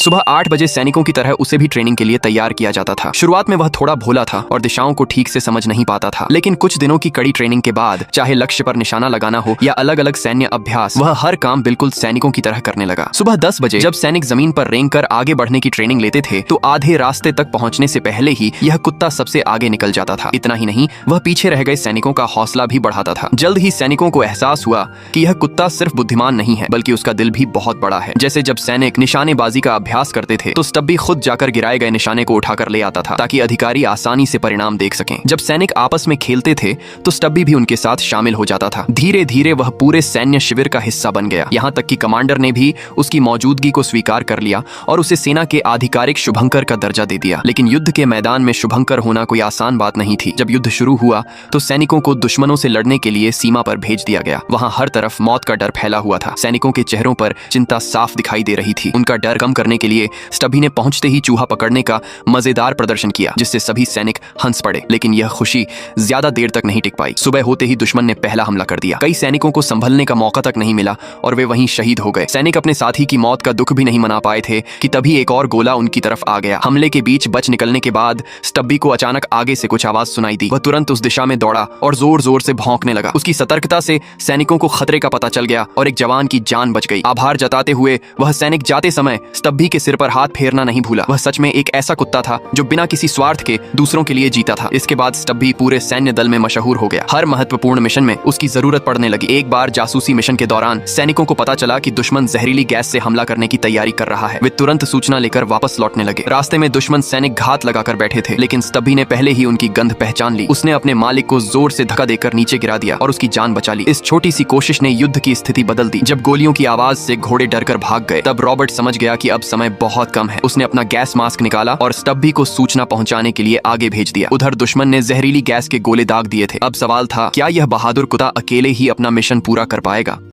सुबह 8 बजे सैनिकों की तरह उसे भी ट्रेनिंग के लिए तैयार किया जाता था। शुरुआत में वह थोड़ा भोला था और दिशाओं को ठीक से समझ नहीं पाता था, लेकिन कुछ दिनों की कड़ी ट्रेनिंग के बाद चाहे लक्ष्य पर निशाना लगाना हो या अलग अलग सैन्य अभ्यास, वह हर काम बिल्कुल सैनिकों की तरह करने लगा। सुबह 10 बजे जब सैनिक जमीन पर रेंग कर आगे बढ़ने की ट्रेनिंग लेते थे तो आधे रास्ते तक पहुंचने से पहले ही यह कुत्ता सबसे आगे निकल जाता था। इतना ही नहीं, वह पीछे रह गए सैनिकों का हौसला भी बढ़ाता था। जल्द ही सैनिकों को एहसास हुआ कि यह कुत्ता सिर्फ बुद्धिमान नहीं है बल्कि उसका दिल भी बहुत बड़ा है। जैसे जब सैनिक निशानेबाजी का अभ्यास करते थे तो स्टब्बी खुद जाकर गिराए गए निशाने को उठाकर ले आता था ताकि अधिकारी आसानी से परिणाम देख सकें। जब सैनिक आपस में खेलते थे तो स्टब्बी भी उनके साथ शामिल हो जाता था। धीरे धीरे वह पूरे सैन्य शिविर का हिस्सा बन गया, यहाँ तक कि कमांडर ने भी उसकी मौजूदगी को स्वीकार कर लिया और उसे सेना के आधिकारिक शुभंकर का दर्जा दे दिया। लेकिन युद्ध के मैदान में शुभंकर होना कोई आसान बात नहीं थी। जब युद्ध शुरू हुआ तो सैनिकों को दुश्मनों से लड़ने के लिए सीमा पर भेज दिया गया। वहां हर तरफ मौत का डर फैला हुआ था। सैनिकों के चेहरों पर चिंता साफ दिखाई दे रही थी। उनका डर कम करने के लिए स्टब्बी ने पहुंचते ही चूहा पकड़ने का मजेदार प्रदर्शन किया, जिससे सभी सैनिक हंस पड़े। लेकिन यह खुशी ज्यादा देर तक नहीं टिक पाई। सुबह होते ही दुश्मन ने पहला हमला कर दिया। कई सैनिकों को संभलने का मौका तक नहीं मिला और वे वहीं शहीद हो गए। सैनिक अपने साथी की मौत का दुख भी नहीं मना पाए थे कि तभी एक और गोला उनकी तरफ आ गया। हमले के बीच बच निकलने के बाद स्टब्बी को अचानक आगे से कुछ आवाज सुनाई दी। वह तुरंत उस दिशा में दौड़ा और जोर जोर से भौंकने लगा। उसकी सतर्कता से सैनिकों को खतरे का पता चल गया और एक जवान की जान बच गई। आभार जताते हुए वह सैनिक जाते समय स्टब्बी के सिर पर हाथ फेरना नहीं भूला। वह सच में एक ऐसा कुत्ता था जो बिना किसी स्वार्थ के दूसरों के लिए जीता था। इसके बाद स्टब्बी पूरे सैन्य दल में मशहूर हो गया। हर महत्वपूर्ण मिशन में उसकी जरूरत पड़ने लगी। एक बार जासूसी मिशन के दौरान सैनिकों को पता चला कि दुश्मन जहरीली गैस से हमला करने की तैयारी कर रहा है। वे तुरंत सूचना लेकर वापस लौटने लगे। रास्ते में दुश्मन सैनिक घात लगाकर बैठे थे, लेकिन स्टब्बी ने पहले ही उनकी गंध पहचान ली। उसने अपने मालिक को जोर से धक्का देकर नीचे गिरा दिया और उसकी जान बचा ली। इस छोटी सी कोशिश ने युद्ध की स्थिति बदल दी। जब गोलियों की आवाज से घोड़े डरकर भाग गए तब रॉबर्ट समझ गया कि अब समय बहुत कम है। उसने अपना गैस मास्क निकाला और स्टब्बी को सूचना पहुंचाने के लिए आगे भेज दिया। उधर दुश्मन ने जहरीली गैस के गोले दाग दिए थे। अब सवाल था, क्या यह बहादुर कुत्ता अकेले ही अपना मिशन पूरा कर पाएगा?